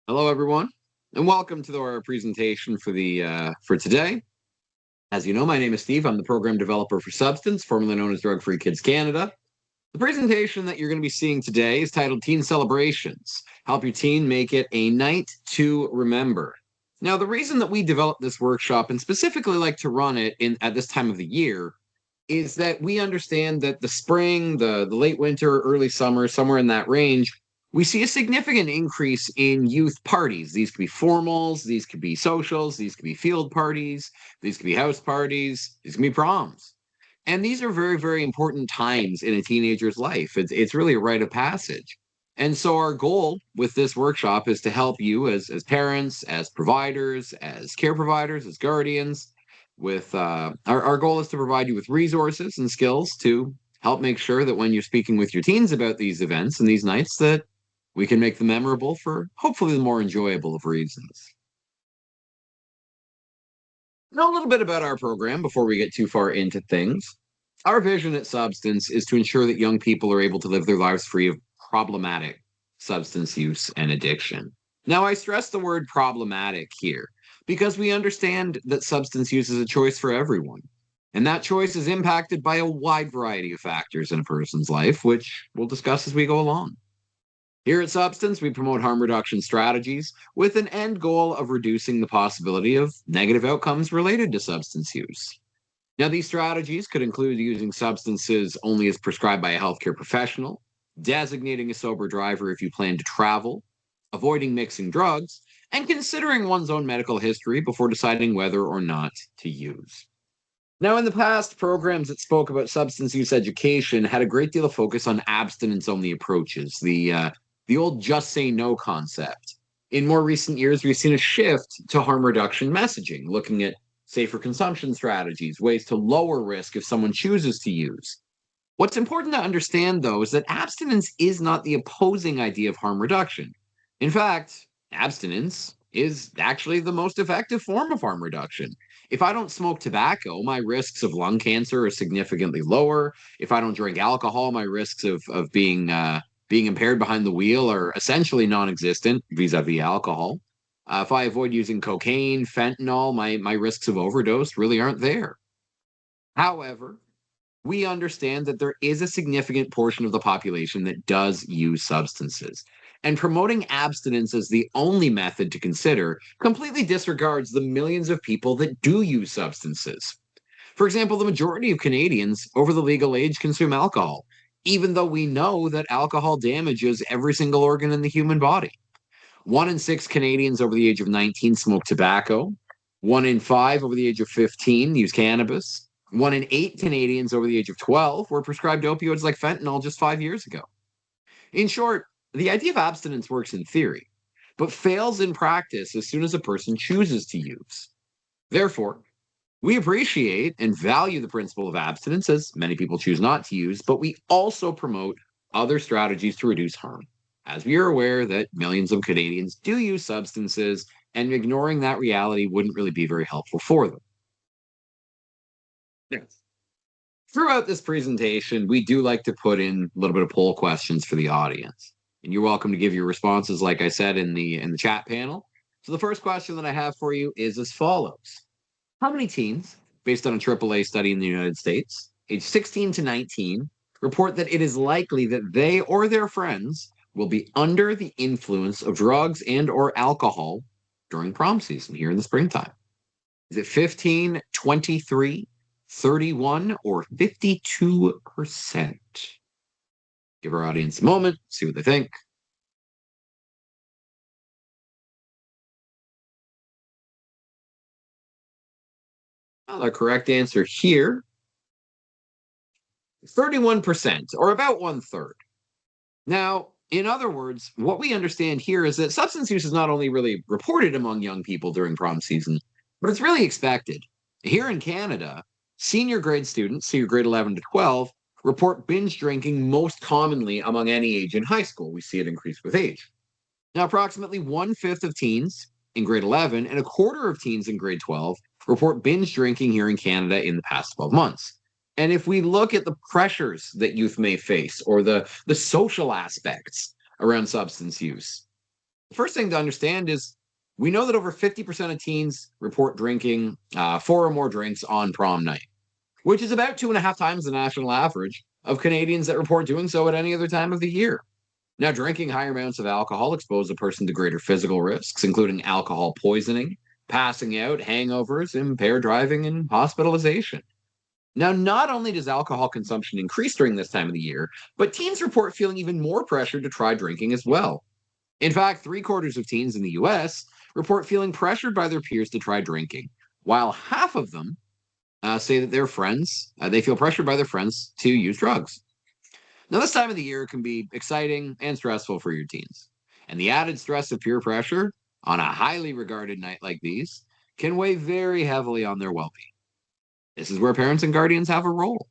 Hello, everyone, and welcome to our presentation for today. As you know, my name is Steve. I'm the program developer for Substance, formerly known as Drug Free Kids Canada. The presentation that you're going to be seeing today is titled Teen Celebrations. Help your teen make it a night to remember. Now, the reason that we developed this workshop and specifically like to run it in at this time of the year is that we understand that the spring, the late winter, early summer, somewhere in that range, we see a significant increase in youth parties. These could be formals, these could be socials, these could be field parties, these could be house parties, these can be proms. And these are very, very important times in a teenager's life. It's really a rite of passage. And so our goal with this workshop is to help you as parents, as providers, as care providers, as guardians, with our goal is to provide you with resources and skills to help make sure that when you're speaking with your teens about these events and these nights, that we can make them memorable for hopefully the more enjoyable of reasons. Now, a little bit about our program before we get too far into things. Our vision at Substance is to ensure that young people are able to live their lives free of problematic substance use and addiction. Now, I stress the word problematic here because we understand that substance use is a choice for everyone. And that choice is impacted by a wide variety of factors in a person's life, which we'll discuss as we go along. Here at Substance, we promote harm reduction strategies with an end goal of reducing the possibility of negative outcomes related to substance use. Now, these strategies could include using substances only as prescribed by a healthcare professional, designating a sober driver if you plan to travel, avoiding mixing drugs, and considering one's own medical history before deciding whether or not to use. Now, in the past, programs that spoke about substance use education had a great deal of focus on abstinence-only approaches, the old "just say no" concept. In more recent years, we've seen a shift to harm reduction messaging, looking at safer consumption strategies, ways to lower risk if someone chooses to use. What's important to understand, though, is that abstinence is not the opposing idea of harm reduction. In fact, abstinence is actually the most effective form of harm reduction. If I don't smoke tobacco, my risks of lung cancer are significantly lower. If I don't drink alcohol, my risks of being impaired behind the wheel are essentially non-existent vis-a-vis alcohol. If I avoid using cocaine, fentanyl, my risks of overdose really aren't there. However, we understand that there is a significant portion of the population that does use substances. And promoting abstinence as the only method to consider completely disregards the millions of people that do use substances. For example, the majority of Canadians over the legal age consume alcohol, even though we know that alcohol damages every single organ in the human body. 1 in 6 Canadians over the age of 19 smoke tobacco. 1 in 5 over the age of 15 use cannabis. 1 in 8 Canadians over the age of 12 were prescribed opioids like fentanyl just 5 years ago. In short, the idea of abstinence works in theory, but fails in practice as soon as a person chooses to use. Therefore, we appreciate and value the principle of abstinence, as many people choose not to use, but we also promote other strategies to reduce harm, as we are aware that millions of Canadians do use substances, and ignoring that reality wouldn't really be very helpful for them. Yes. Throughout this presentation, we do like to put in a little bit of poll questions for the audience. And you're welcome to give your responses, like I said, in the chat panel. So the first question that I have for you is as follows. How many teens, based on a AAA study in the United States, age 16 to 19, report that it is likely that they or their friends will be under the influence of drugs and or alcohol during prom season here in the springtime? Is it 15, 23, 31, or 52%? Give our audience a moment, see what they think. Well, the correct answer here is 31%, or about one third. Now, in other words, what we understand here is that substance use is not only really reported among young people during prom season, but it's really expected. Here in Canada, senior grade students, so your grade 11 to 12, report binge drinking most commonly among any age in high school. We see it increase with age. Now, approximately 1/5 of teens in grade 11 and a quarter of teens in grade 12 report binge drinking here in Canada in the past 12 months. And if we look at the pressures that youth may face or the social aspects around substance use, The first thing to understand is we know that over 50% of teens report drinking 4 or more drinks on prom night, which is about 2.5 times the national average of Canadians that report doing so at any other time of the year. Now, drinking higher amounts of alcohol expose a person to greater physical risks, including alcohol poisoning, passing out, hangovers, impaired driving, and hospitalization. Now, not only does alcohol consumption increase during this time of the year, but teens report feeling even more pressure to try drinking as well. In fact, three-quarters of teens in the US report feeling pressured by their peers to try drinking, while half of them say that they feel pressured by their friends to use drugs. Now, this time of the year can be exciting and stressful for your teens. And the added stress of peer pressure on a highly regarded night like these can weigh very heavily on their well being. This is where parents and guardians have a role.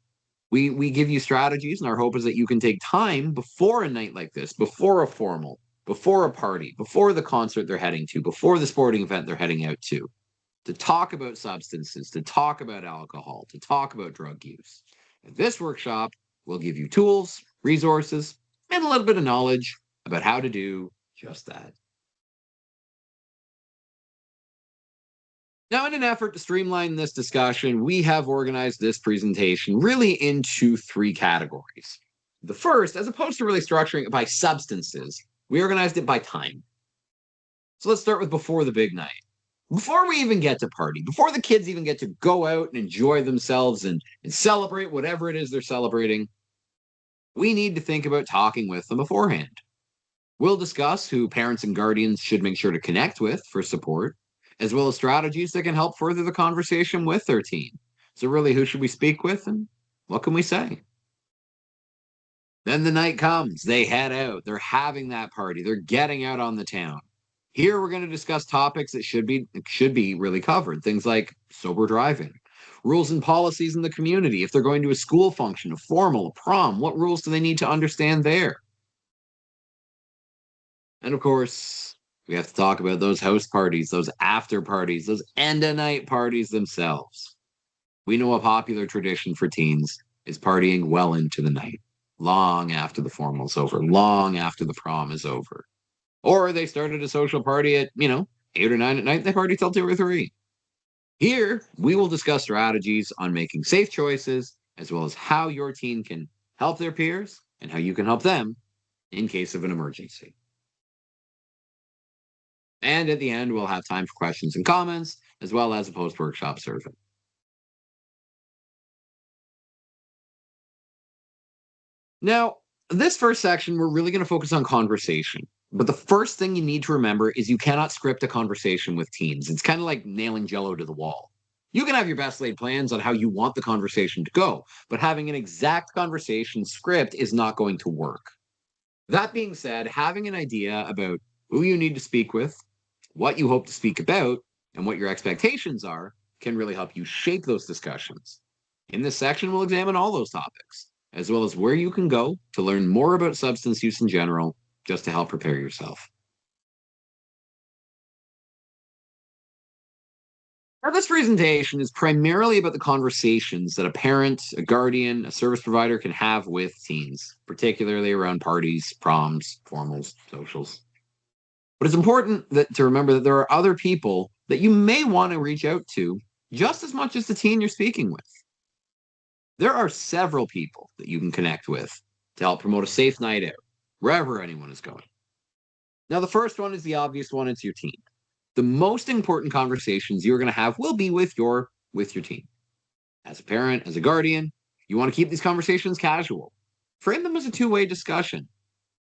We give you strategies, and our hope is that you can take time before a night like this, before a formal, before a party, before the concert they're heading to, before the sporting event they're heading out to talk about substances, to talk about alcohol, to talk about drug use. And this workshop will give you tools, resources, and a little bit of knowledge about how to do just that. Now, in an effort to streamline this discussion, we have organized this presentation really into 3 categories. The first, as opposed to really structuring it by substances, we organized it by time. So let's start with before the big night. Before we even get to party, before the kids even get to go out and enjoy themselves and celebrate whatever it is they're celebrating, we need to think about talking with them beforehand. We'll discuss who parents and guardians should make sure to connect with for support, as well as strategies that can help further the conversation with their teen. So, really, who should we speak with and what can we say? Then the night comes, they head out, they're having that party, they're getting out on the town. Here we're going to discuss topics that should be really covered. Things like sober driving, rules and policies in the community. If they're going to a school function, a formal, a prom, what rules do they need to understand there? And of course, we have to talk about those house parties, those after parties, those end of night parties themselves. We know a popular tradition for teens is partying well into the night, long after the formal's over, long after the prom is over. Or they started a social party at, 8 or 9 at night, they party till 2 or 3. Here, we will discuss strategies on making safe choices, as well as how your teen can help their peers and how you can help them in case of an emergency. And at the end, we'll have time for questions and comments, as well as a post-workshop survey. Now, this first section, we're really going to focus on conversation. But the first thing you need to remember is you cannot script a conversation with teens. It's kind of like nailing jello to the wall. You can have your best laid plans on how you want the conversation to go, but having an exact conversation script is not going to work. That being said, having an idea about who you need to speak with, what you hope to speak about, and what your expectations are can really help you shape those discussions. In this section, we'll examine all those topics, as well as where you can go to learn more about substance use in general, just to help prepare yourself. Now, this presentation is primarily about the conversations that a parent, a guardian, a service provider can have with teens, particularly around parties, proms, formals, socials. But it's important to remember that there are other people that you may want to reach out to just as much as the teen you're speaking with. There are several people that you can connect with to help promote a safe night out, wherever anyone is going. Now, the first one is the obvious one. It's your teen. The most important conversations you're going to have will be with your teen. As a parent, as a guardian, you want to keep these conversations casual. Frame them as a two-way discussion.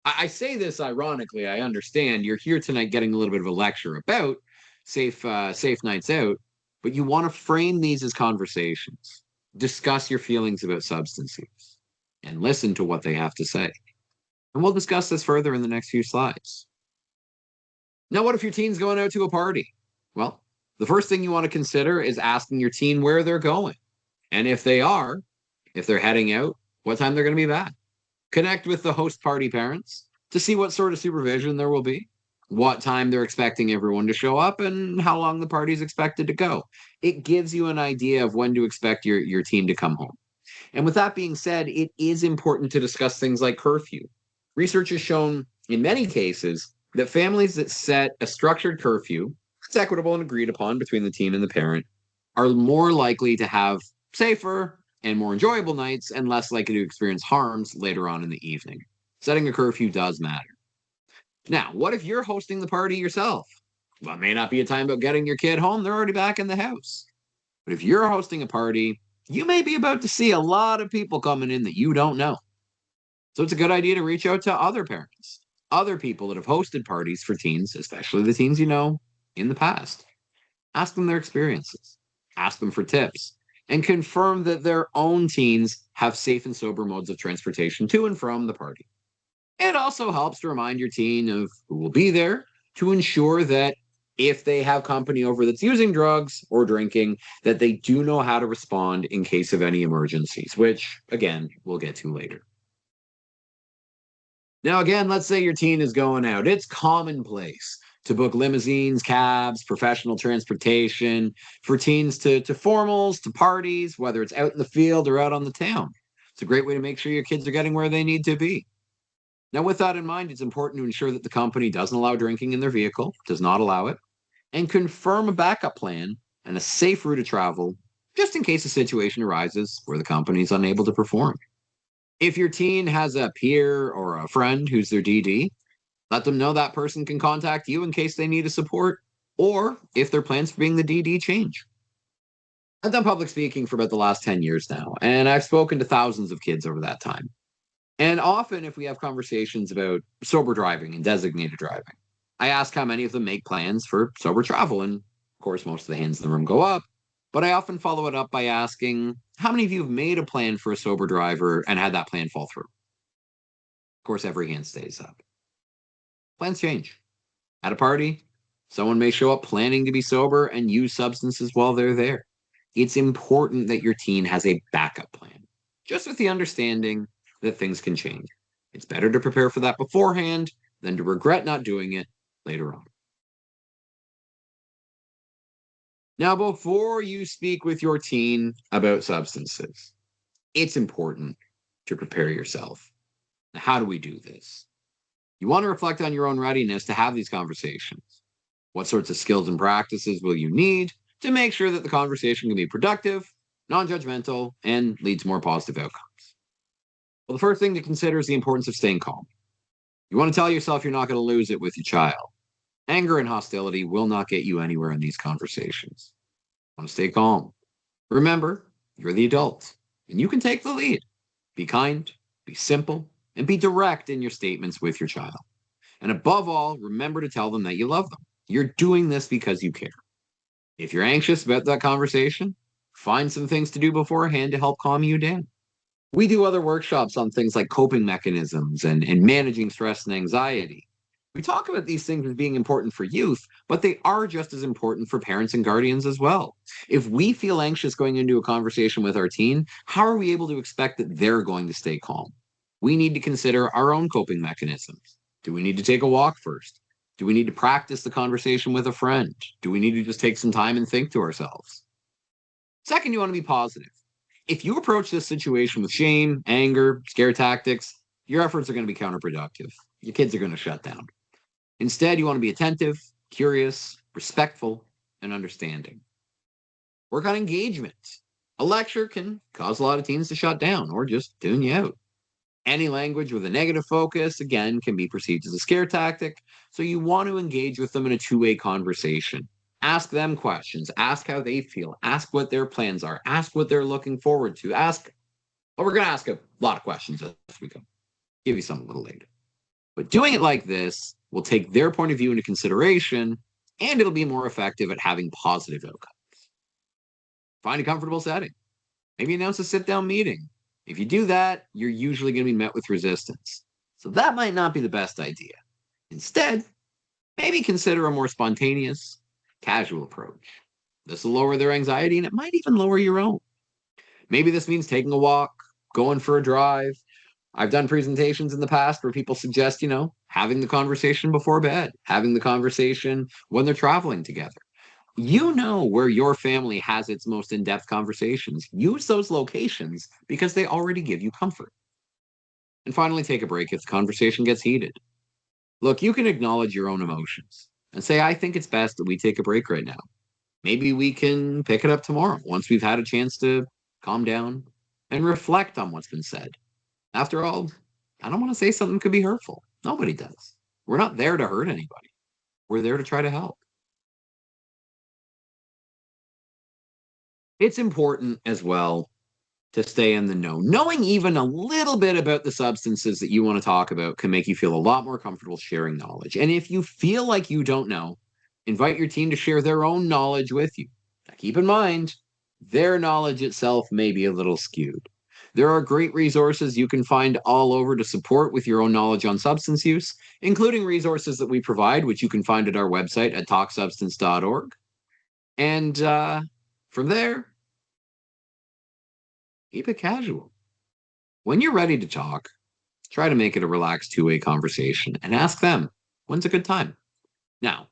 I say this ironically. I understand you're here tonight getting a little bit of a lecture about safe nights out, but you want to frame these as conversations. Discuss your feelings about substance use and listen to what they have to say. And we'll discuss this further in the next few slides. Now, what if your teen's going out to a party? Well, the first thing you want to consider is asking your teen where they're going. And if they're heading out, what time they're going to be back. Connect with the host party parents to see what sort of supervision there will be, what time they're expecting everyone to show up, and how long the party's expected to go. It gives you an idea of when to expect your teen to come home. And with that being said, it is important to discuss things like curfew. Research has shown in many cases that families that set a structured curfew that's equitable and agreed upon between the teen and the parent are more likely to have safer and more enjoyable nights and less likely to experience harms later on in the evening. Setting a curfew does matter. Now, what if you're hosting the party yourself? Well, it may not be a time about getting your kid home, they're already back in the house. But if you're hosting a party, you may be about to see a lot of people coming in that you don't know. So it's a good idea to reach out to other parents, other people that have hosted parties for teens, especially the teens you know, in the past. Ask them their experiences, ask them for tips, and confirm that their own teens have safe and sober modes of transportation to and from the party. It also helps to remind your teen of who will be there to ensure that if they have company over that's using drugs or drinking, that they do know how to respond in case of any emergencies, which, again, we'll get to later. Now, again, let's say your teen is going out. It's commonplace to book limousines, cabs, professional transportation for teens to formals, to parties, whether it's out in the field or out on the town. It's a great way to make sure your kids are getting where they need to be. Now, with that in mind, it's important to ensure that the company doesn't allow drinking in their vehicle, does not allow it, and confirm a backup plan and a safe route of travel just in case a situation arises where the company is unable to perform. If your teen has a peer or a friend who's their DD, let them know that person can contact you in case they need a support or if their plans for being the DD change. I've done public speaking for about the last 10 years now, and I've spoken to thousands of kids over that time. And often, if we have conversations about sober driving and designated driving, I ask how many of them make plans for sober travel. And of course, most of the hands in the room go up. But I often follow it up by asking, how many of you have made a plan for a sober driver and had that plan fall through? Of course, every hand stays up. Plans change. At a party, someone may show up planning to be sober and use substances while they're there. It's important that your teen has a backup plan, just with the understanding that things can change. It's better to prepare for that beforehand than to regret not doing it later on. Now, before you speak with your teen about substances, it's important to prepare yourself. Now, how do we do this? You want to reflect on your own readiness to have these conversations. What sorts of skills and practices will you need to make sure that the conversation can be productive, non judgmental, and leads more positive outcomes? Well, the first thing to consider is the importance of staying calm. You want to tell yourself you're not going to lose it with your child. Anger and hostility will not get you anywhere in these conversations. You want to stay calm. Remember, you're the adult, and you can take the lead. Be kind, be simple, and be direct in your statements with your child. And above all, remember to tell them that you love them. You're doing this because you care. If you're anxious about that conversation, find some things to do beforehand to help calm you down. We do other workshops on things like coping mechanisms and managing stress and anxiety. We talk about these things as being important for youth, but they are just as important for parents and guardians as well. If we feel anxious going into a conversation with our teen, how are we able to expect that they're going to stay calm? We need to consider our own coping mechanisms. Do we need to take a walk first? Do we need to practice the conversation with a friend? Do we need to just take some time and think to ourselves? Second, you want to be positive. If you approach this situation with shame, anger, scare tactics, your efforts are going to be counterproductive. Your kids are going to shut down. Instead, you want to be attentive, curious, respectful, and understanding. Work on engagement. A lecture can cause a lot of teens to shut down or just tune you out. Any language with a negative focus, again, can be perceived as a scare tactic. So you want to engage with them in a two-way conversation. Ask them questions. Ask how they feel. Ask what their plans are. Ask what they're looking forward to. We're going to ask a lot of questions as we go. Give you some a little later. But doing it like this will take their point of view into consideration, and it'll be more effective at having positive outcomes. Find a comfortable setting. Maybe announce a sit-down meeting. If you do that, you're usually going to be met with resistance. So that might not be the best idea. Instead, maybe consider a more spontaneous, casual approach. This will lower their anxiety, and it might even lower your own. Maybe this means taking a walk, going for a drive. I've done presentations in the past where people suggest, having the conversation before bed, having the conversation when they're traveling together. You know where your family has its most in-depth conversations. Use those locations because they already give you comfort. And finally, take a break if the conversation gets heated. Look, you can acknowledge your own emotions and say, I think it's best that we take a break right now. Maybe we can pick it up tomorrow once we've had a chance to calm down and reflect on what's been said. After all, I don't want to say something could be hurtful. Nobody does. We're not there to hurt anybody. We're there to try to help. It's important as well to stay in the know. Knowing even a little bit about the substances that you want to talk about can make you feel a lot more comfortable sharing knowledge. And if you feel like you don't know, invite your team to share their own knowledge with you. Now, keep in mind, their knowledge itself may be a little skewed. There are great resources you can find all over to support with your own knowledge on substance use, including resources that we provide, which you can find at our website at talksubstance.org. And from there, keep it casual. When you're ready to talk, try to make it a relaxed two-way conversation and ask them, when's a good time? Now,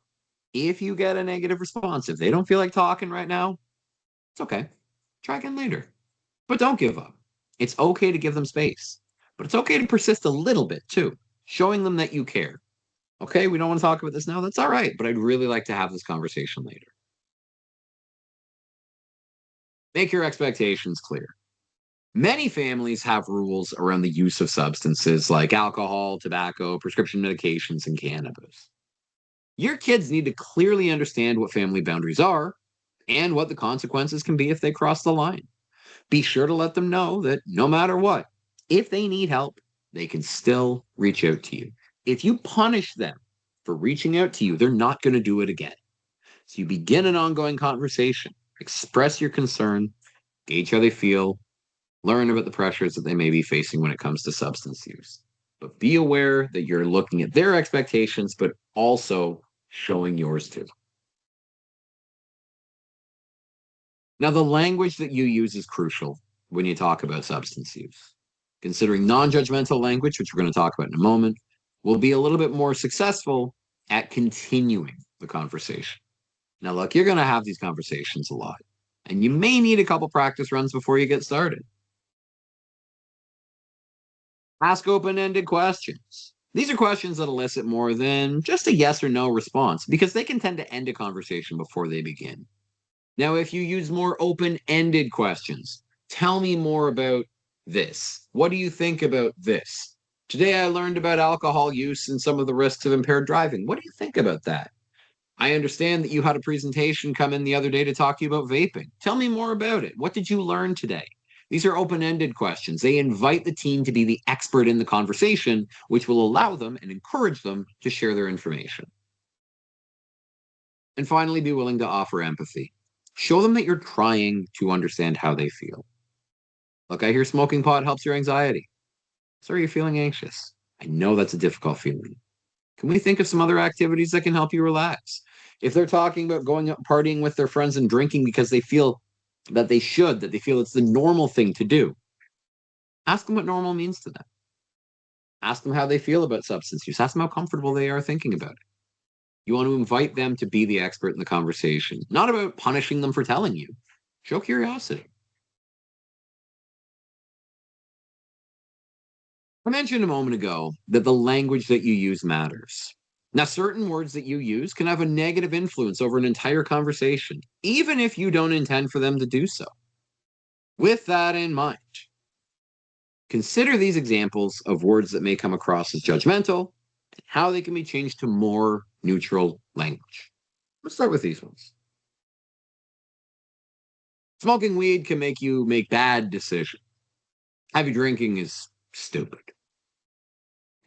if you get a negative response, if they don't feel like talking right now, it's okay. Try again later. But don't give up. It's okay to give them space, but it's okay to persist a little bit too, showing them that you care. Okay, we don't want to talk about this now. That's all right, but I'd really like to have this conversation later. Make your expectations clear. Many families have rules around the use of substances like alcohol, tobacco, prescription medications, and cannabis. Your kids need to clearly understand what family boundaries are and what the consequences can be if they cross the line. Be sure to let them know that no matter what, if they need help, they can still reach out to you. If you punish them for reaching out to you, they're not going to do it again. So you begin an ongoing conversation, express your concern, gauge how they feel, learn about the pressures that they may be facing when it comes to substance use. But be aware that you're looking at their expectations, but also showing yours too. Now, the language that you use is crucial when you talk about substance use. Considering non judgmental language, which we're going to talk about in a moment, will be a little bit more successful at continuing the conversation. Now, look, you're going to have these conversations a lot, and you may need a couple practice runs before you get started. Ask open ended questions. These are questions that elicit more than just a yes or no response because they can tend to end a conversation before they begin. Now, if you use more open ended questions, tell me more about this. What do you think about this? Today, I learned about alcohol use and some of the risks of impaired driving. What do you think about that? I understand that you had a presentation come in the other day to talk to you about vaping. Tell me more about it. What did you learn today? These are open ended questions. They invite the team to be the expert in the conversation, which will allow them and encourage them to share their information. And finally, be willing to offer empathy. Show them that you're trying to understand how they feel. Look, I hear smoking pot helps your anxiety. So are you feeling anxious? I know that's a difficult feeling. Can we think of some other activities that can help you relax? If they're talking about going out partying with their friends and drinking because they feel that they should, that they feel it's the normal thing to do, ask them what normal means to them. Ask them how they feel about substance use. Ask them how comfortable they are thinking about it. You want to invite them to be the expert in the conversation, not about punishing them for telling you. Show curiosity. I mentioned a moment ago that the language that you use matters. Now, certain words that you use can have a negative influence over an entire conversation, even if you don't intend for them to do so. With that in mind, consider these examples of words that may come across as judgmental and how they can be changed to more neutral language. Let's start with these ones. Smoking weed can make you make bad decisions. Heavy drinking is stupid.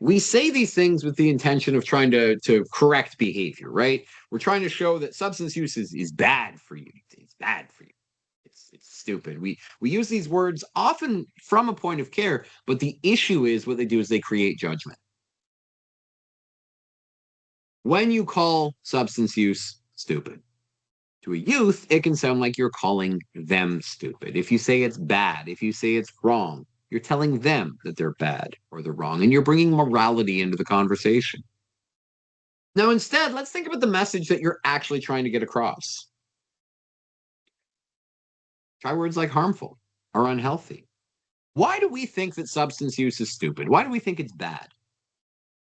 We say these things with the intention of trying to correct behavior, right? We're trying to show that substance use is bad for you. It's bad for you. It's stupid. We use these words often from a point of care, but the issue is what they do is they create judgment. When you call substance use stupid, to a youth, it can sound like you're calling them stupid. If you say it's bad, if you say it's wrong, you're telling them that they're bad or they're wrong, and you're bringing morality into the conversation. Now, instead, let's think about the message that you're actually trying to get across. Try words like harmful or unhealthy. Why do we think that substance use is stupid? Why do we think it's bad?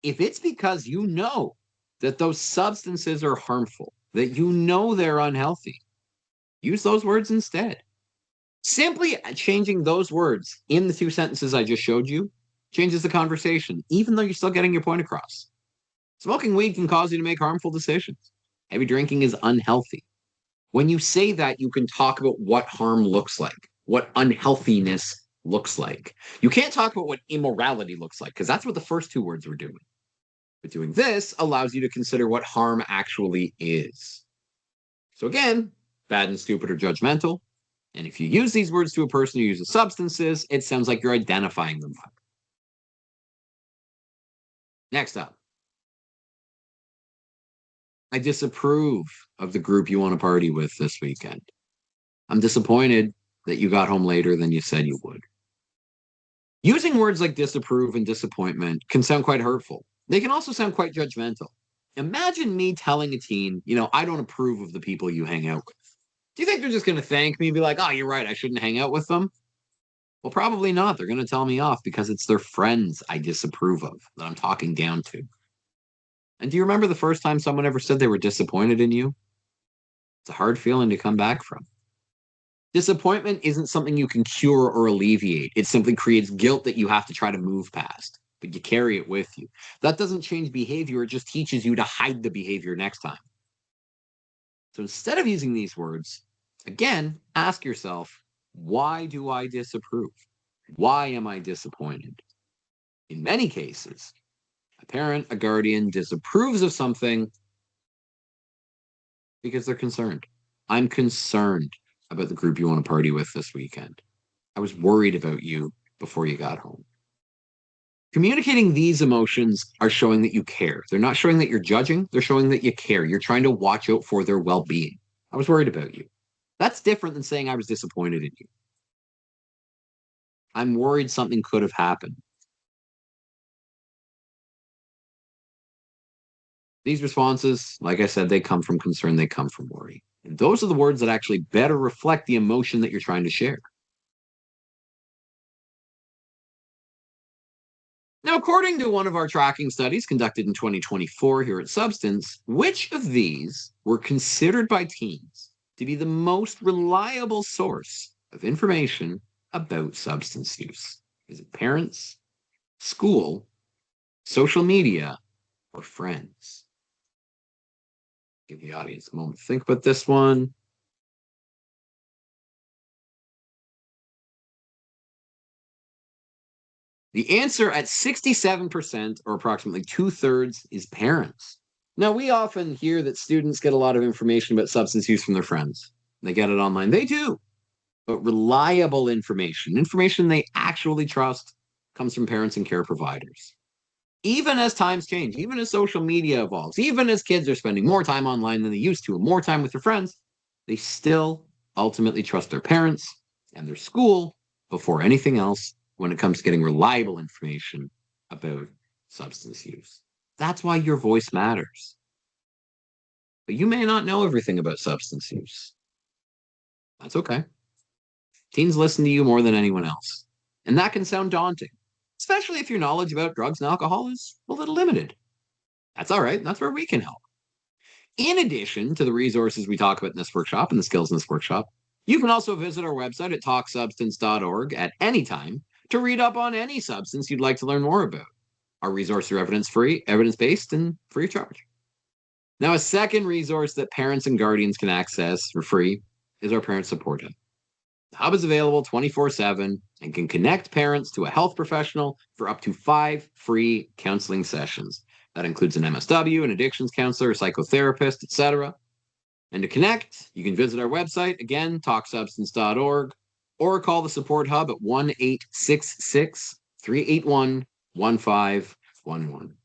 If it's because you know that those substances are harmful, that you know they're unhealthy, use those words instead. Simply changing those words in the two sentences I just showed you changes the conversation, even though you're still getting your point across. Smoking weed can cause you to make harmful decisions. Heavy drinking is unhealthy. When you say that, you can talk about what harm looks like, what unhealthiness looks like. You can't talk about what immorality looks like, because that's what the first two words were doing. But doing this allows you to consider what harm actually is. So again, bad and stupid or judgmental. And if you use these words to a person who uses substances, it sounds like you're identifying them. Next up, I disapprove of the group you want to party with this weekend. I'm disappointed that you got home later than you said you would. Using words like disapprove and disappointment can sound quite hurtful. They can also sound quite judgmental. Imagine me telling a teen, I don't approve of the people you hang out with. Do you think they're just going to thank me and be like, oh, you're right, I shouldn't hang out with them? Well, probably not. They're going to tell me off because it's their friends I disapprove of that I'm talking down to. And do you remember the first time someone ever said they were disappointed in you? It's a hard feeling to come back from. Disappointment isn't something you can cure or alleviate. It simply creates guilt that you have to try to move past, but you carry it with you. That doesn't change behavior. It just teaches you to hide the behavior next time. So instead of using these words, again, ask yourself, why do I disapprove? Why am I disappointed? In many cases, a parent, a guardian disapproves of something because they're concerned. I'm concerned about the group you want to party with this weekend. I was worried about you before you got home. Communicating these emotions are showing that you care. They're not showing that you're judging, they're showing that you care. You're trying to watch out for their well being. I was worried about you. That's different than saying I was disappointed in you. I'm worried something could have happened. These responses, like I said, they come from concern, they come from worry. And those are the words that actually better reflect the emotion that you're trying to share. Now, according to one of our tracking studies conducted in 2024 here at Substance, which of these were considered by teens to be the most reliable source of information about substance use? Is it parents, school, social media, or friends? Give the audience a moment to think about this one. The answer at 67%, or approximately two-thirds, is parents. Now, we often hear that students get a lot of information about substance use from their friends. They get it online. They do. But reliable information they actually trust, comes from parents and care providers. Even as times change, even as social media evolves, even as kids are spending more time online than they used to, and more time with their friends, they still ultimately trust their parents and their school before anything else when it comes to getting reliable information about substance use. That's why your voice matters. But you may not know everything about substance use. That's okay. Teens listen to you more than anyone else. And that can sound daunting, especially if your knowledge about drugs and alcohol is a little limited. That's all right. That's where we can help. In addition to the resources we talk about in this workshop and the skills in this workshop, you can also visit our website at talksubstance.org at any time to read up on any substance you'd like to learn more about. Our resources are evidence-free, evidence-based, and free of charge. Now, a second resource that parents and guardians can access for free is our Parent Support Hub. The hub is available 24/7 and can connect parents to a health professional for up to 5 free counseling sessions. That includes an MSW, an addictions counselor, a psychotherapist, etc. And to connect, you can visit our website, again, talksubstance.org, or call the support hub at 1-866-381-1511.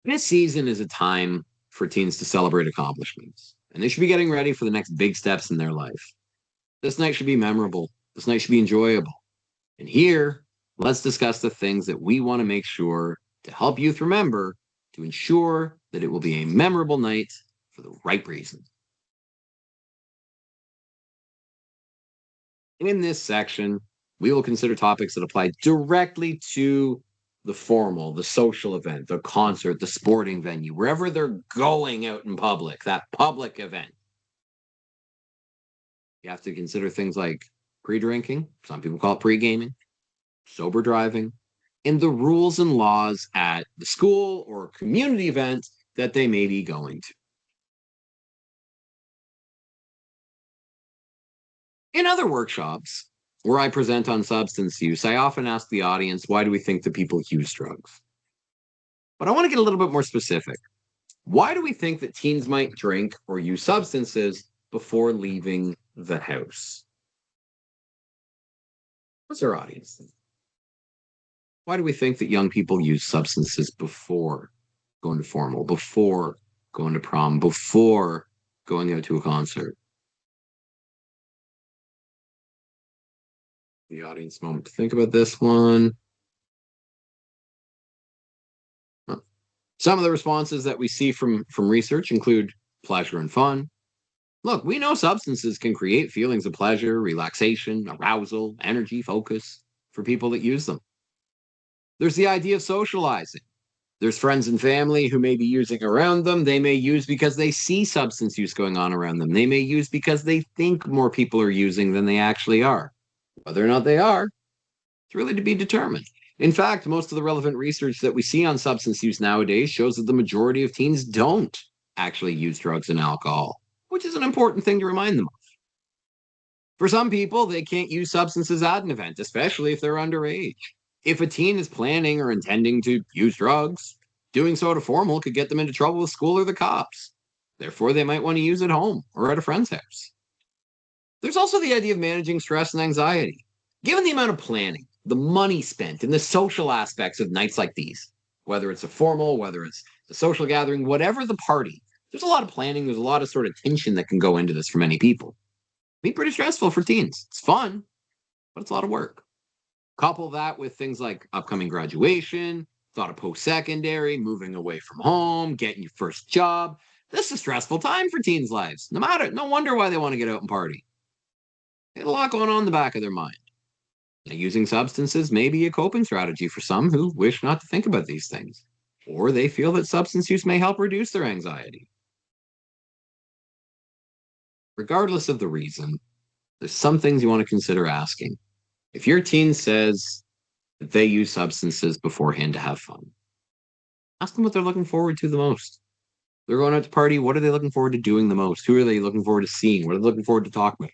This season is a time for teens to celebrate accomplishments, and they should be getting ready for the next big steps in their life. This night should be memorable. This night should be enjoyable. And here, let's discuss the things that we want to make sure to help youth remember to ensure that it will be a memorable night for the right reasons. In this section, We will consider topics that apply directly to the formal, the social event, the concert, the sporting venue, wherever they're going out in public, that public event. You have to consider things like pre-drinking, some people call it pre-gaming, sober driving, and the rules and laws at the school or community event that they may be going to. In other workshops where I present on substance use, I often ask the audience, why do we think that people use drugs? But I want to get a little bit more specific. Why do we think that teens might drink or use substances before leaving the house? What's our audience think? Why do we think that young people use substances before going to formal, before going to prom, before going out to a concert? The audience moment to think about this one. Some of the responses that we see from research include pleasure and fun. Look, we know substances can create feelings of pleasure, relaxation, arousal, energy, focus for people that use them. There's the idea of socializing. There's friends and family who may be using around them. They may use because they see substance use going on around them. They may use because they think more people are using than they actually are. Whether or not they are, it's really to be determined. In fact, most of the relevant research that we see on substance use nowadays shows that the majority of teens don't actually use drugs and alcohol, which is an important thing to remind them of. For some people, they can't use substances at an event, especially if they're underage. If a teen is planning or intending to use drugs, doing so at a formal could get them into trouble with school or the cops. Therefore, they might want to use at home or at a friend's house. There's also the idea of managing stress and anxiety. Given the amount of planning, the money spent, and the social aspects of nights like these, whether it's a formal, whether it's a social gathering, whatever the party, there's a lot of planning, there's a lot of sort of tension that can go into this for many people. It can be pretty stressful for teens. It's fun, but it's a lot of work. Couple that with things like upcoming graduation, thought of post-secondary, moving away from home, getting your first job. This is a stressful time for teens' lives. No wonder why they want to get out and party. They have a lot going on in the back of their mind. Now, using substances may be a coping strategy for some who wish not to think about these things, or they feel that substance use may help reduce their anxiety. Regardless of the reason, there's some things you want to consider asking. If your teen says that they use substances beforehand to have fun, ask them what they're looking forward to the most. They're going out to party. What are they looking forward to doing the most? Who are they looking forward to seeing? What are they looking forward to talking about?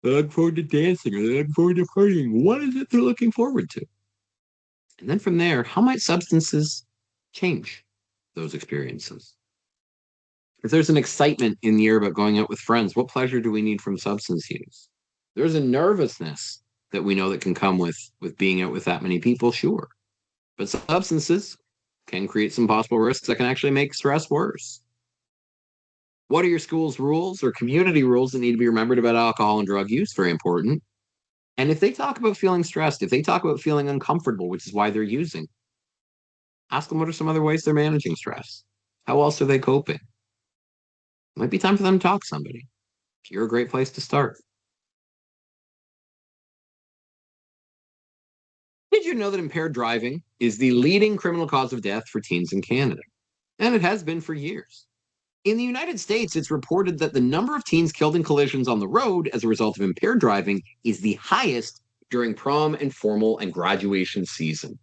They're looking forward to dancing, or they're looking forward to partying. What is it they're looking forward to? And then from there, how might substances change those experiences? If there's an excitement in the air about going out with friends, what pleasure do we need from substance use? There's a nervousness that we know that can come with being out with that many people, sure. But substances can create some possible risks that can actually make stress worse. What are your school's rules or community rules that need to be remembered about alcohol and drug use? Very important. And if they talk about feeling stressed, if they talk about feeling uncomfortable, which is why they're using, ask them what are some other ways they're managing stress. How else are they coping? It might be time for them to talk to somebody. You're a great place to start. Did you know that impaired driving is the leading criminal cause of death for teens in Canada? And it has been for years. In the United States, it's reported that the number of teens killed in collisions on the road as a result of impaired driving is the highest during prom and formal and graduation season.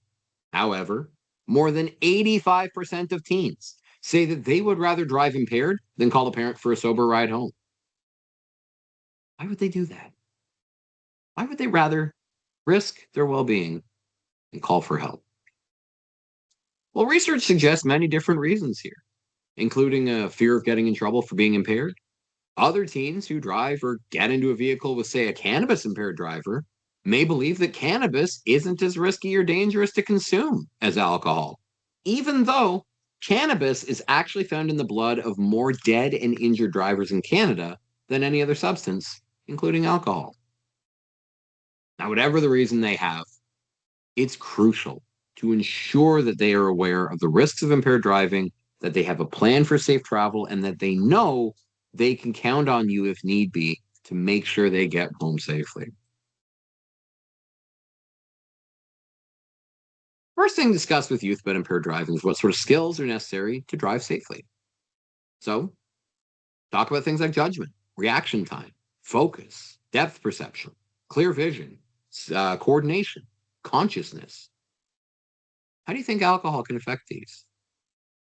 However, more than 85% of teens say that they would rather drive impaired than call a parent for a sober ride home. Why would they do that? Why would they rather risk their well being and call for help? Well, research suggests many different reasons here, including a fear of getting in trouble for being impaired. Other teens who drive or get into a vehicle with, say, a cannabis impaired driver may believe that cannabis isn't as risky or dangerous to consume as alcohol, even though cannabis is actually found in the blood of more dead and injured drivers in Canada than any other substance, including alcohol. Now, whatever the reason they have, it's crucial to ensure that they are aware of the risks of impaired driving, that they have a plan for safe travel, and that they know they can count on you if need be to make sure they get home safely. First thing discussed with youth about impaired driving is what sort of skills are necessary to drive safely. So, talk about things like judgment, reaction time, focus, depth perception, clear vision, coordination, consciousness. How do you think alcohol can affect these?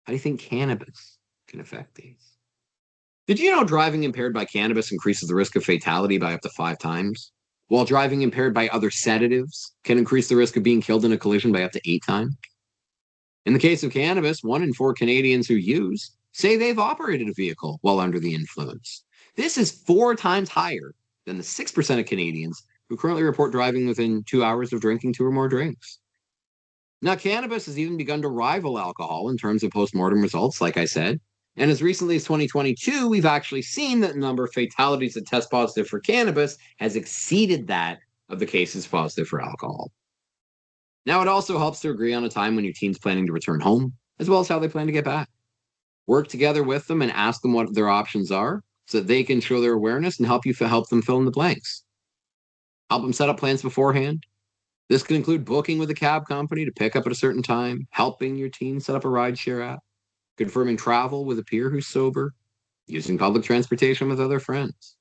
How do you think cannabis can affect these? Did you know driving impaired by cannabis increases the risk of fatality by up to 5 times? While driving impaired by other sedatives can increase the risk of being killed in a collision by up to 8 times? In the case of cannabis, 1 in 4 Canadians who use say they've operated a vehicle while under the influence. This is 4 times higher than the 6% of Canadians who currently report driving within 2 hours of drinking 2 or more drinks. Now, cannabis has even begun to rival alcohol in terms of postmortem results, like I said. And as recently as 2022, we've actually seen that the number of fatalities that test positive for cannabis has exceeded that of the cases positive for alcohol. Now, it also helps to agree on a time when your teen's planning to return home, as well as how they plan to get back. Work together with them and ask them what their options are so that they can show their awareness and help them fill in the blanks. Help them set up plans beforehand. This can include booking with a cab company to pick up at a certain time, helping your teen set up a rideshare app, confirming travel with a peer who's sober, using public transportation with other friends.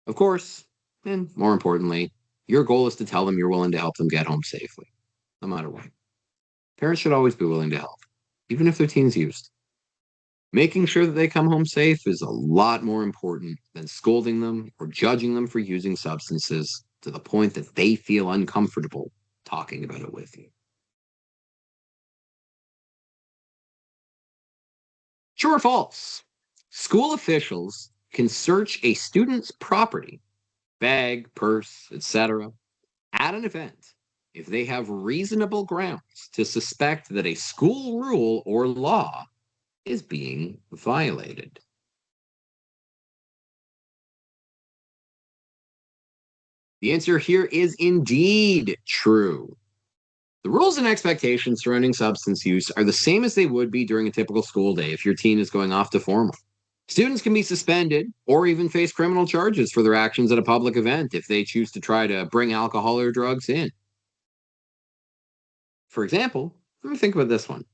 Of course, and more importantly, your goal is to tell them you're willing to help them get home safely, no matter what. Parents should always be willing to help, even if their teen's used. Making sure that they come home safe is a lot more important than scolding them or judging them for using substances to the point that they feel uncomfortable talking about it with you. True or false? School officials can search a student's property, bag, purse, etc., at an event if they have reasonable grounds to suspect that a school rule or law is being violated. The answer here is indeed true. The rules and expectations surrounding substance use are the same as they would be during a typical school day if your teen is going off to formal. Students can be suspended or even face criminal charges for their actions at a public event if they choose to try to bring alcohol or drugs in. For example, let me think about this one.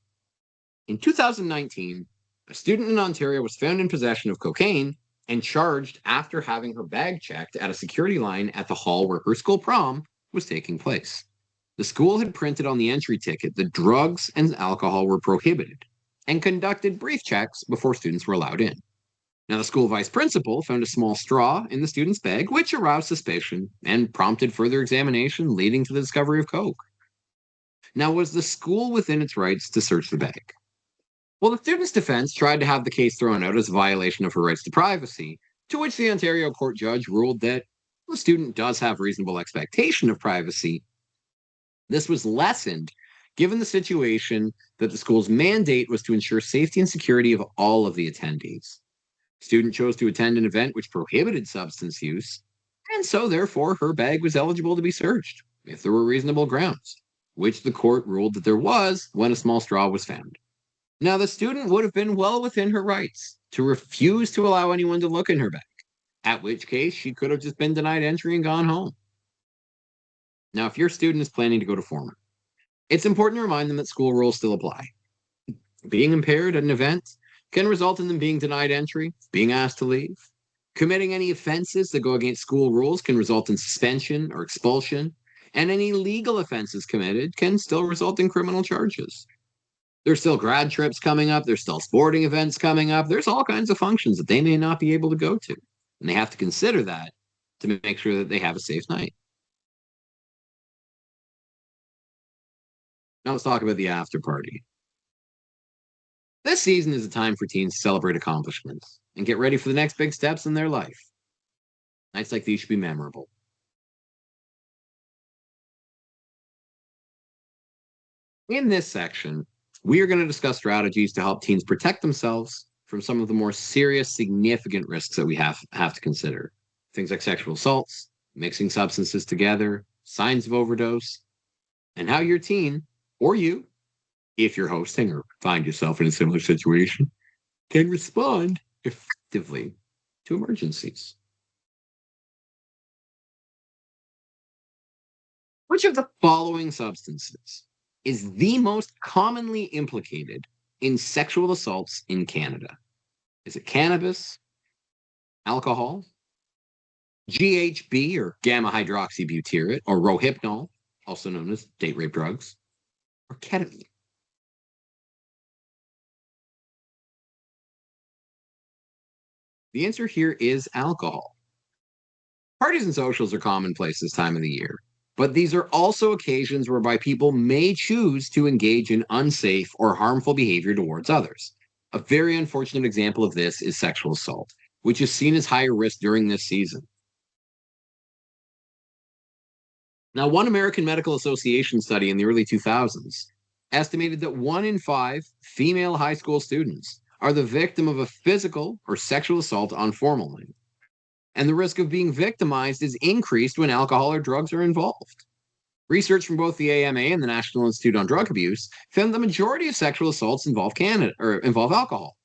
In 2019, a student in Ontario was found in possession of cocaine and charged after having her bag checked at a security line at the hall where her school prom was taking place. The school had printed on the entry ticket that drugs and alcohol were prohibited and conducted brief checks before students were allowed in. Now, the school vice principal found a small straw in the student's bag, which aroused suspicion and prompted further examination, leading to the discovery of coke. Now, was the school within its rights to search the bag? Well, the student's defense tried to have the case thrown out as a violation of her rights to privacy, to which the Ontario court judge ruled that the student does have reasonable expectation of privacy. This was lessened given the situation that the school's mandate was to ensure safety and security of all of the attendees. Student chose to attend an event which prohibited substance use, and so therefore her bag was eligible to be searched if there were reasonable grounds, which the court ruled that there was when a small straw was found. Now, the student would have been well within her rights to refuse to allow anyone to look in her bag, at which case she could have just been denied entry and gone home. Now, if your student is planning to go to formal, it's important to remind them that school rules still apply. Being impaired at an event can result in them being denied entry, being asked to leave. Committing any offenses that go against school rules can result in suspension or expulsion, and any legal offenses committed can still result in criminal charges. There's still grad trips coming up. There's still sporting events coming up. There's all kinds of functions that they may not be able to go to. And they have to consider that to make sure that they have a safe night. Now let's talk about the after party. This season is a time for teens to celebrate accomplishments and get ready for the next big steps in their life. Nights like these should be memorable. In this section, we are going to discuss strategies to help teens protect themselves from some of the more serious, significant risks that we have to consider. Things like sexual assaults, mixing substances together, signs of overdose, and how your teen, or you, if you're hosting or find yourself in a similar situation, can respond effectively to emergencies. Which of the following substances is the most commonly implicated in sexual assaults in Canada? Is it cannabis, alcohol, GHB or gamma hydroxybutyrate, or rohypnol, also known as date rape drugs, or ketamine? The answer here is alcohol. Parties and socials are commonplace this time of the year, but these are also occasions whereby people may choose to engage in unsafe or harmful behavior towards others. A very unfortunate example of this is sexual assault, which is seen as higher risk during this season. Now, one American Medical Association study in the early 2000s estimated that 1 in 5 female high school students are the victim of a physical or sexual assault on formalin, and the risk of being victimized is increased when alcohol or drugs are involved. Research from both the AMA and the National Institute on Drug Abuse found the majority of sexual assaults involve alcohol.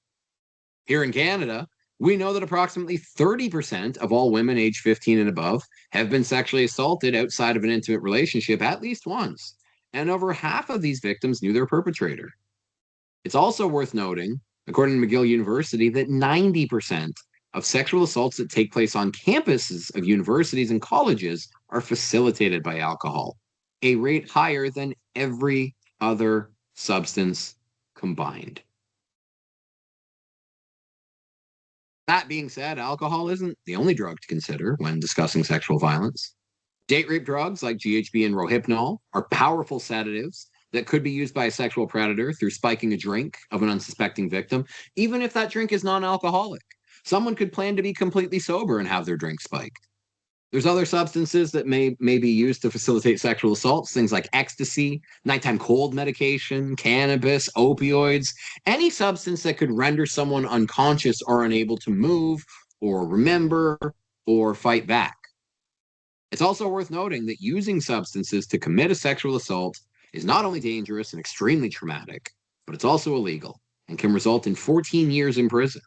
Here in Canada, we know that approximately 30% of all women aged 15 and above have been sexually assaulted outside of an intimate relationship at least once, and over half of these victims knew their perpetrator. It's also worth noting, according to McGill University, that 90% of sexual assaults that take place on campuses of universities and colleges are facilitated by alcohol, a rate higher than every other substance combined. That being said, alcohol isn't the only drug to consider when discussing sexual violence. Date rape drugs like GHB and rohypnol are powerful sedatives that could be used by a sexual predator through spiking a drink of an unsuspecting victim, even if that drink is non alcoholic. Someone could plan to be completely sober and have their drink spiked. There's other substances that may be used to facilitate sexual assaults, things like ecstasy, nighttime cold medication, cannabis, opioids, any substance that could render someone unconscious or unable to move or remember or fight back. It's also worth noting that using substances to commit a sexual assault is not only dangerous and extremely traumatic, but it's also illegal and can result in 14 years in prison.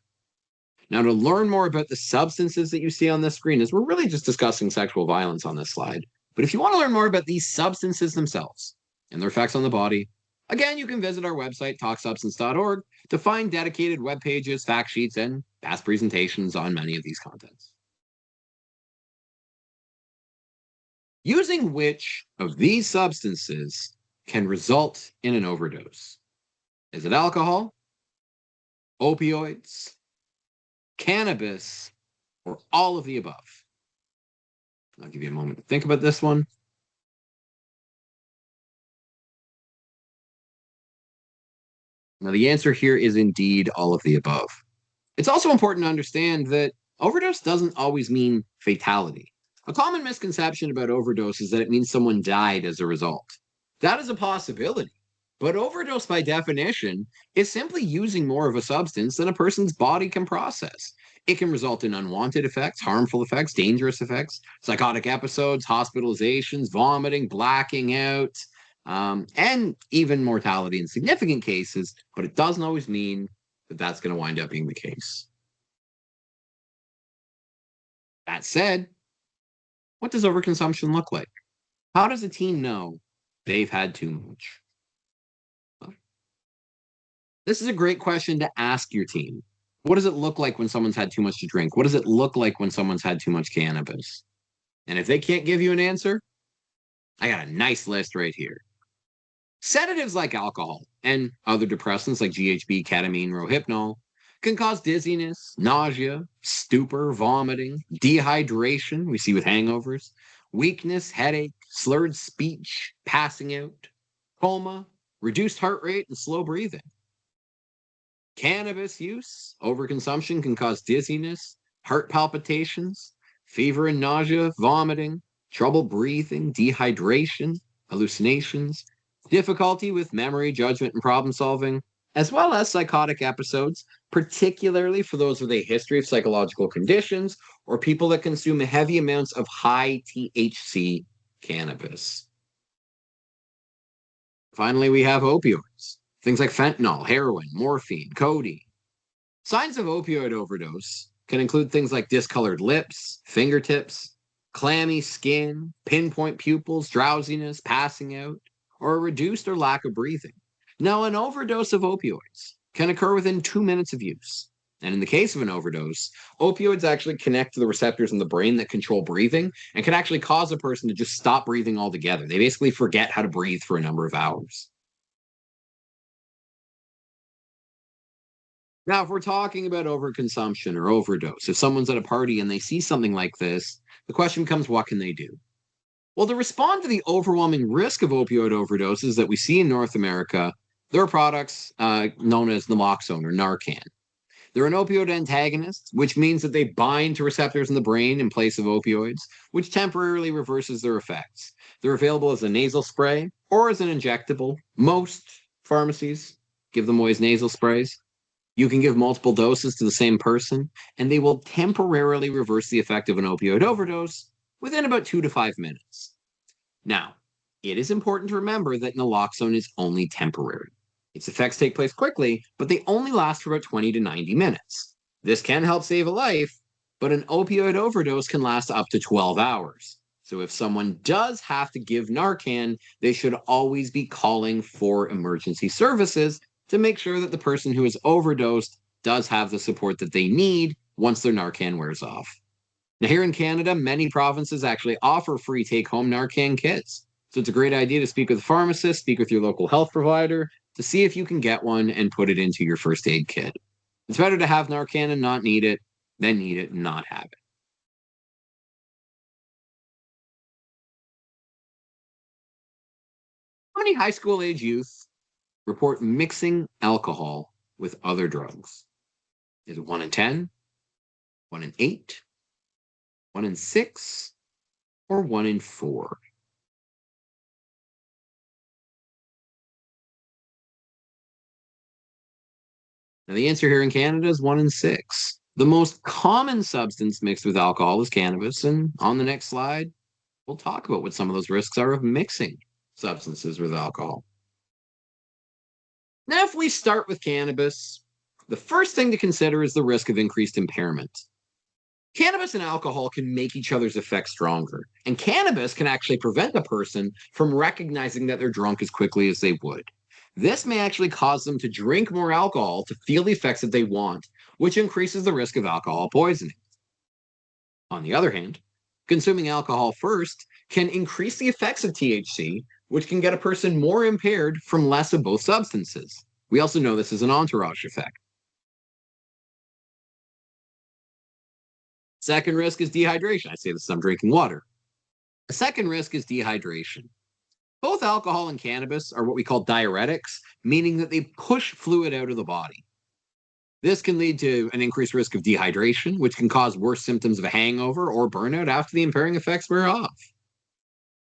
Now, to learn more about the substances that you see on this screen, as we're really just discussing sexual violence on this slide, but if you want to learn more about these substances themselves and their effects on the body, again, you can visit our website, talksubstance.org, to find dedicated web pages, fact sheets, and past presentations on many of these contents. Using which of these substances can result in an overdose? Is it alcohol, opioids, cannabis, or all of the above? I'll give you a moment to think about this one. Now, the answer here is indeed all of the above. It's also important to understand that overdose doesn't always mean fatality. A common misconception about overdose is that it means someone died as a result. That is a possibility, but overdose by definition is simply using more of a substance than a person's body can process. It can result in unwanted effects, harmful effects, dangerous effects, psychotic episodes, hospitalizations, vomiting, blacking out, and even mortality in significant cases, but it doesn't always mean that that's going to wind up being the case. That said, what does overconsumption look like? How does a teen know they've had too much? Well, this is a great question to ask your teen. What does it look like when someone's had too much to drink? What does it look like when someone's had too much cannabis? And if they can't give you an answer, I got a nice list right here. Sedatives like alcohol and other depressants like GHB, ketamine, rohypnol can cause dizziness, nausea, stupor, vomiting, dehydration, we see with hangovers, weakness, headache, slurred speech, passing out, coma, reduced heart rate, and slow breathing. Cannabis use, overconsumption can cause dizziness, heart palpitations, fever and nausea, vomiting, trouble breathing, dehydration, hallucinations, difficulty with memory, judgment, and problem solving, as well as psychotic episodes, particularly for those with a history of psychological conditions or people that consume heavy amounts of high THC cannabis. Finally, we have opioids, things like fentanyl, heroin, morphine, codeine. Signs of opioid overdose can include things like discolored lips, fingertips, clammy skin, pinpoint pupils, drowsiness, passing out, or a reduced or lack of breathing. Now, an overdose of opioids can occur within 2 minutes of use. And in the case of an overdose, opioids actually connect to the receptors in the brain that control breathing and can actually cause a person to just stop breathing altogether. They basically forget how to breathe for a number of hours. Now, if we're talking about overconsumption or overdose, if someone's at a party and they see something like this, the question becomes, what can they do? Well, to respond to the overwhelming risk of opioid overdoses that we see in North America, there are products known as naloxone or Narcan. They're an opioid antagonist, which means that they bind to receptors in the brain in place of opioids, which temporarily reverses their effects. They're available as a nasal spray or as an injectable. Most pharmacies give them away as nasal sprays. You can give multiple doses to the same person, and they will temporarily reverse the effect of an opioid overdose within about 2 to 5 minutes. Now, it is important to remember that naloxone is only temporary. Its effects take place quickly, but they only last for about 20 to 90 minutes. This can help save a life, but an opioid overdose can last up to 12 hours. So if someone does have to give Narcan, they should always be calling for emergency services to make sure that the person who is overdosed does have the support that they need once their Narcan wears off. Now, here in Canada, many provinces actually offer free take-home Narcan kits. So it's a great idea to speak with a pharmacist, speak with your local health provider to see if you can get one and put it into your first aid kit. It's better to have Narcan and not need it than need it and not have it. How many high school age youth report mixing alcohol with other drugs? Is it 1 in 10, 1 in 8, 1 in 6, or 1 in 4? Now, the answer here in Canada is 1 in 6. The most common substance mixed with alcohol is cannabis. And on the next slide, we'll talk about what some of those risks are of mixing substances with alcohol. Now, if we start with cannabis, the first thing to consider is the risk of increased impairment. Cannabis and alcohol can make each other's effects stronger, and cannabis can actually prevent a person from recognizing that they're drunk as quickly as they would. This may actually cause them to drink more alcohol to feel the effects that they want, which increases the risk of alcohol poisoning. On the other hand, consuming alcohol first can increase the effects of THC, which can get a person more impaired from less of both substances. We also know this as an entourage effect. Second risk is dehydration. I say this as I'm drinking water. A second risk is dehydration. Both alcohol and cannabis are what we call diuretics, meaning that they push fluid out of the body. This can lead to an increased risk of dehydration, which can cause worse symptoms of a hangover or burnout after the impairing effects wear off.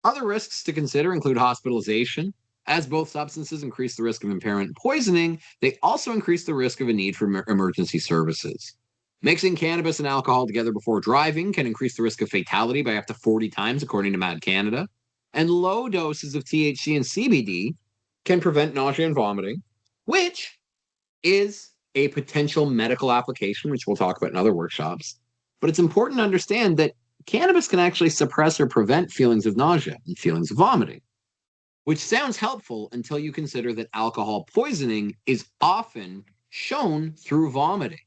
Other risks to consider include hospitalization. As both substances increase the risk of impairment and poisoning, they also increase the risk of a need for emergency services. Mixing cannabis and alcohol together before driving can increase the risk of fatality by up to 40 times, according to Mad Canada. And low doses of THC and CBD can prevent nausea and vomiting, which is a potential medical application, which we'll talk about in other workshops. But it's important to understand that cannabis can actually suppress or prevent feelings of nausea and feelings of vomiting, which sounds helpful until you consider that alcohol poisoning is often shown through vomiting.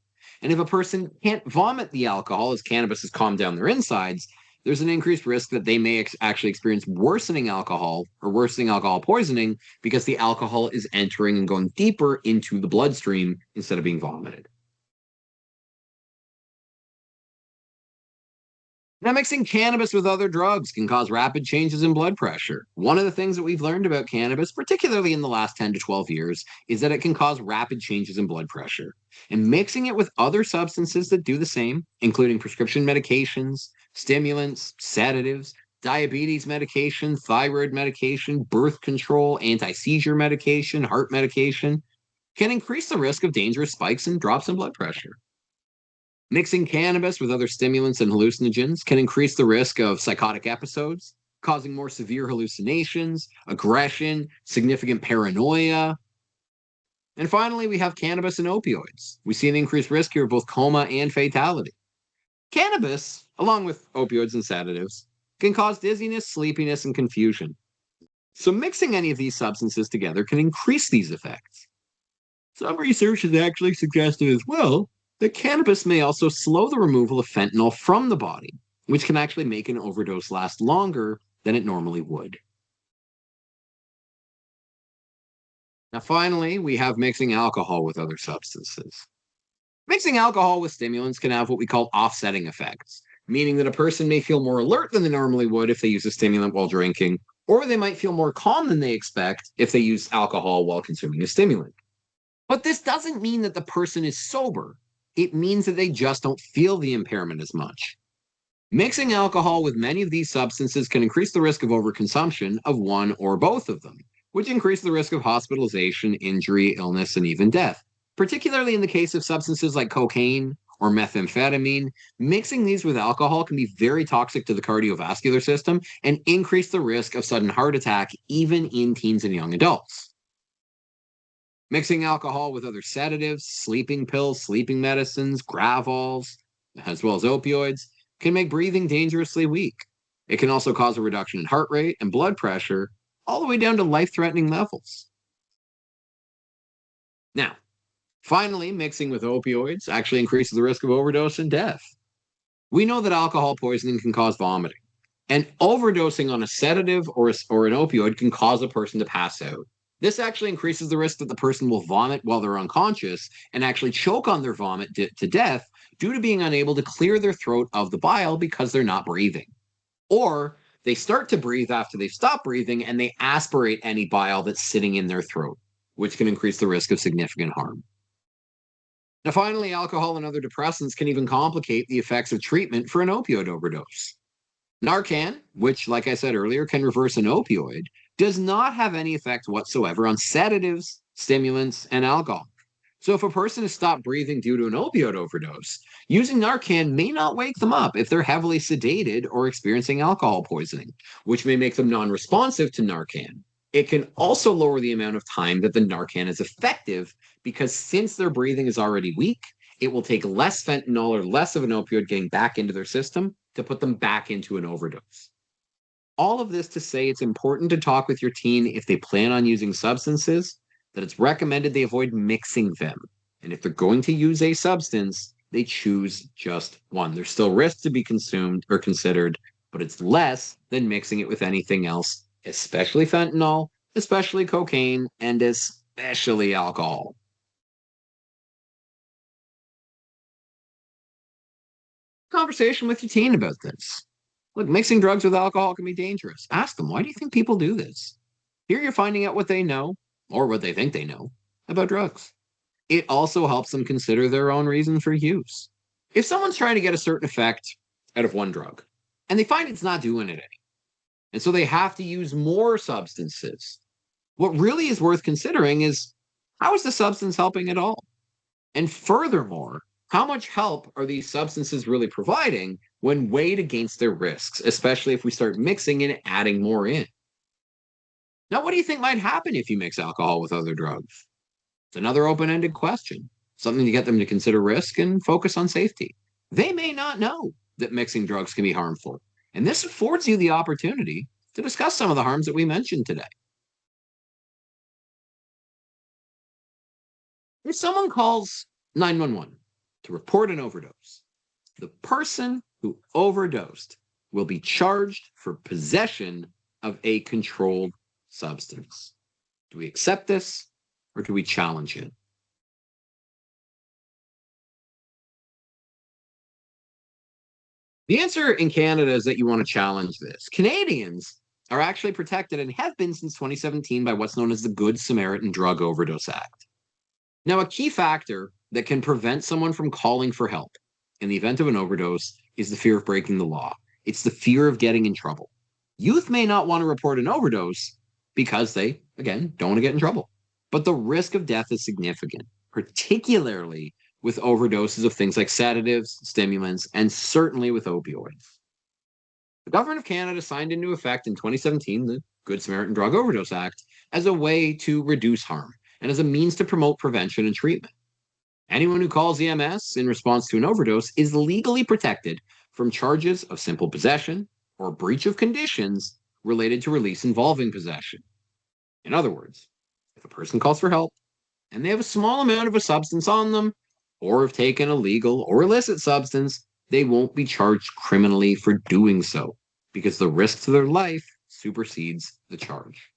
And if a person can't vomit the alcohol as cannabis has calmed down their insides, there's an increased risk that they may actually experience worsening alcohol or worsening alcohol poisoning because the alcohol is entering and going deeper into the bloodstream instead of being vomited. Now, mixing cannabis with other drugs can cause rapid changes in blood pressure. One of the things that we've learned about cannabis, particularly in the last 10 to 12 years, is that it can cause rapid changes in blood pressure. And mixing it with other substances that do the same, including prescription medications, stimulants, sedatives, diabetes medication, thyroid medication, birth control, anti-seizure medication, heart medication, can increase the risk of dangerous spikes and drops in blood pressure. Mixing cannabis with other stimulants and hallucinogens can increase the risk of psychotic episodes, causing more severe hallucinations, aggression, significant paranoia. And finally, we have cannabis and opioids. We see an increased risk here of both coma and fatality. Cannabis, along with opioids and sedatives, can cause dizziness, sleepiness, and confusion. So, mixing any of these substances together can increase these effects. Some research has actually suggested as well that cannabis may also slow the removal of fentanyl from the body, which can actually make an overdose last longer than it normally would. Now, finally, we have mixing alcohol with other substances. Mixing alcohol with stimulants can have what we call offsetting effects, meaning that a person may feel more alert than they normally would if they use a stimulant while drinking, or they might feel more calm than they expect if they use alcohol while consuming a stimulant. But this doesn't mean that the person is sober. It means that they just don't feel the impairment as much. Mixing alcohol with many of these substances can increase the risk of overconsumption of one or both of them, which increase the risk of hospitalization, injury, illness, and even death. Particularly in the case of substances like cocaine or methamphetamine, mixing these with alcohol can be very toxic to the cardiovascular system and increase the risk of sudden heart attack even in teens and young adults. Mixing alcohol with other sedatives, sleeping pills, sleeping medicines, gravols, as well as opioids, can make breathing dangerously weak. It can also cause a reduction in heart rate and blood pressure, all the way down to life threatening levels. Now, finally, mixing with opioids actually increases the risk of overdose and death. We know that alcohol poisoning can cause vomiting, and overdosing on a sedative or an opioid can cause a person to pass out. This actually increases the risk that the person will vomit while they're unconscious and actually choke on their vomit to death due to being unable to clear their throat of the bile because they're not breathing. Or they start to breathe after they've stopped breathing and they aspirate any bile that's sitting in their throat, which can increase the risk of significant harm. Now, finally, alcohol and other depressants can even complicate the effects of treatment for an opioid overdose. Narcan, which, like I said earlier, can reverse an opioid, does not have any effect whatsoever on sedatives, stimulants, and alcohol. So, if a person has stopped breathing due to an opioid overdose, using Narcan may not wake them up if they're heavily sedated or experiencing alcohol poisoning, which may make them non responsive to Narcan. It can also lower the amount of time that the Narcan is effective because since their breathing is already weak, it will take less fentanyl or less of an opioid getting back into their system to put them back into an overdose. All of this to say it's important to talk with your teen if they plan on using substances, that it's recommended they avoid mixing them. And if they're going to use a substance, they choose just one. There's still risk to be consumed or considered, but it's less than mixing it with anything else, especially fentanyl, especially cocaine, and especially alcohol. Conversation with your teen about this. Look, mixing drugs with alcohol can be dangerous. Ask them, why do you think people do this? Here you're finding out what they know, or what they think they know, about drugs. It also helps them consider their own reason for use. If someone's trying to get a certain effect out of one drug, and they find it's not doing it any, and so they have to use more substances, what really is worth considering is how is the substance helping at all? And furthermore, how much help are these substances really providing when weighed against their risks, especially if we start mixing and adding more in? Now, what do you think might happen if you mix alcohol with other drugs? It's another open ended question, something to get them to consider risk and focus on safety. They may not know that mixing drugs can be harmful, and this affords you the opportunity to discuss some of the harms that we mentioned today. If someone calls 911 to report an overdose, the person who overdosed will be charged for possession of a controlled substance. Do we accept this or do we challenge it? The answer in Canada is that you want to challenge this. Canadians are actually protected and have been since 2017 by what's known as the Good Samaritan Drug Overdose Act. Now, a key factor that can prevent someone from calling for help in the event of an overdose is the fear of breaking the law. It's the fear of getting in trouble. Youth may not want to report an overdose because they, again, don't want to get in trouble. But the risk of death is significant, particularly with overdoses of things like sedatives, stimulants, and certainly with opioids. The government of Canada signed into effect in 2017 the Good Samaritan Drug Overdose Act as a way to reduce harm and as a means to promote prevention and treatment. Anyone who calls EMS in response to an overdose is legally protected from charges of simple possession or breach of conditions related to release involving possession. In other words, if a person calls for help and they have a small amount of a substance on them, or have taken a legal or illicit substance, they won't be charged criminally for doing so because the risk to their life supersedes the charge.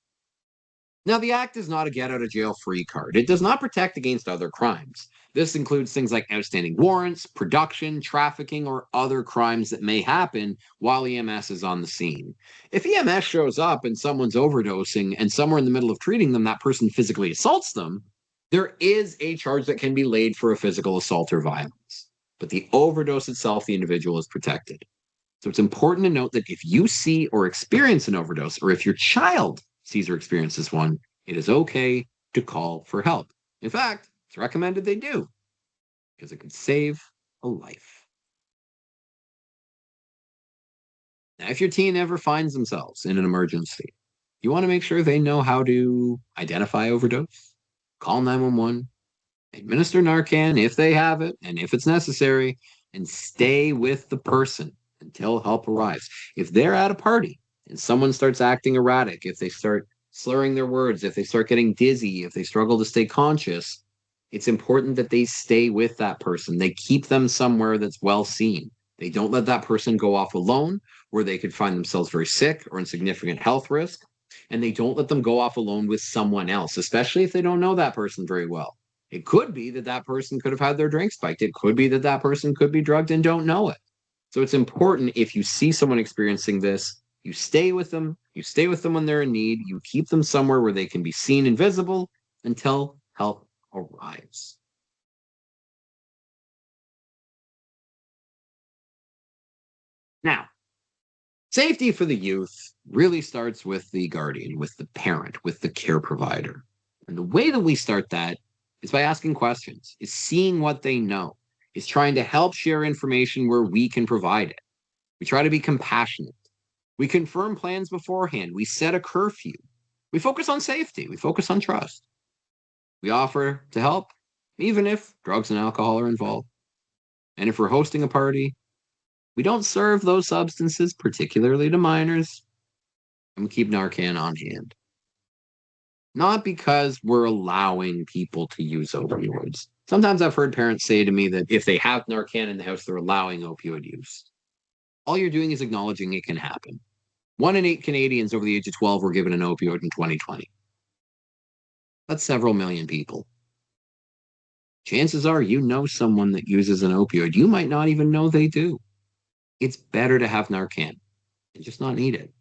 Now, the Act is not a get out of jail free card. It does not protect against other crimes. This includes things like outstanding warrants, production, trafficking, or other crimes that may happen while EMS is on the scene. If EMS shows up and someone's overdosing and somewhere in the middle of treating them, that person physically assaults them, there is a charge that can be laid for a physical assault or violence. But the overdose itself, the individual is protected. So it's important to note that if you see or experience an overdose, or if your child sees or experiences one, it is okay to call for help. In fact, it's recommended they do because it could save a life. Now, if your teen ever finds themselves in an emergency, you want to make sure they know how to identify overdose, call 911, administer Narcan if they have it and if it's necessary, and stay with the person until help arrives. If they're at a party and someone starts acting erratic, if they start slurring their words, if they start getting dizzy, if they struggle to stay conscious, it's important that they stay with that person. They keep them somewhere that's well seen. They don't let that person go off alone where they could find themselves very sick or in significant health risk. And they don't let them go off alone with someone else, especially if they don't know that person very well. It could be that that person could have had their drink spiked. It could be that that person could be drugged and don't know it. So it's important if you see someone experiencing this, you stay with them. You stay with them when they're in need. You keep them somewhere where they can be seen and visible until help arrives. Now, safety for the youth really starts with the guardian, with the parent, with the care provider. And the way that we start that is by asking questions, is seeing what they know, is trying to help share information where we can provide it. We try to be compassionate. We confirm plans beforehand. We set a curfew. We focus on safety. We focus on trust. We offer to help, even if drugs and alcohol are involved. And if we're hosting a party, we don't serve those substances, particularly to minors, and we keep Narcan on hand. Not because we're allowing people to use opioids. Sometimes I've heard parents say to me that if they have Narcan in the house, they're allowing opioid use. All you're doing is acknowledging it can happen. 1 in 8 Canadians over the age of 12 were given an opioid in 2020. That's several million people. Chances are you know someone that uses an opioid. You might not even know they do. It's better to have Narcan and just not need it.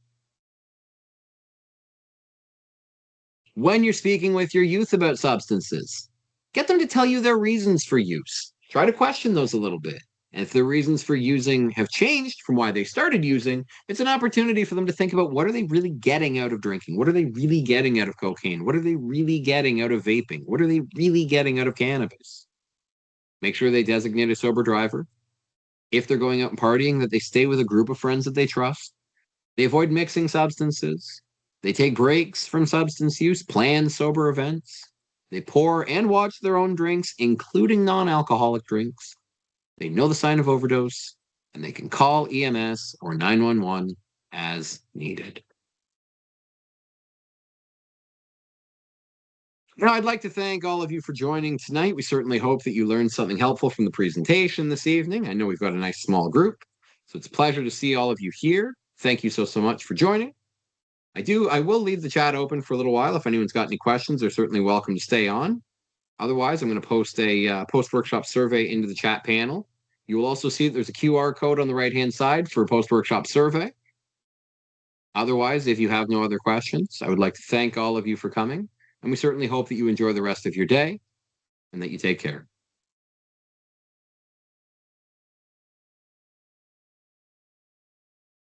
When you're speaking with your youth about substances, get them to tell you their reasons for use. Try to question those a little bit. And if their reasons for using have changed from why they started using, it's an opportunity for them to think about what are they really getting out of drinking? What are they really getting out of cocaine? What are they really getting out of vaping? What are they really getting out of cannabis? Make sure they designate a sober driver. If they're going out and partying, that they stay with a group of friends that they trust. They avoid mixing substances. They take breaks from substance use, plan sober events. They pour and watch their own drinks, including non-alcoholic drinks. They know the sign of overdose, and they can call EMS or 911 as needed. Now, I'd like to thank all of you for joining tonight. We certainly hope that you learned something helpful from the presentation this evening. I know we've got a nice small group, so it's a pleasure to see all of you here. Thank you so much for joining. I will leave the chat open for a little while. If anyone's got any questions, they're certainly welcome to stay on. Otherwise, I'm going to post a post-workshop survey into the chat panel. You will also see that there's a QR code on the right-hand side for a post-workshop survey. Otherwise, if you have no other questions, I would like to thank all of you for coming, and we certainly hope that you enjoy the rest of your day and that you take care.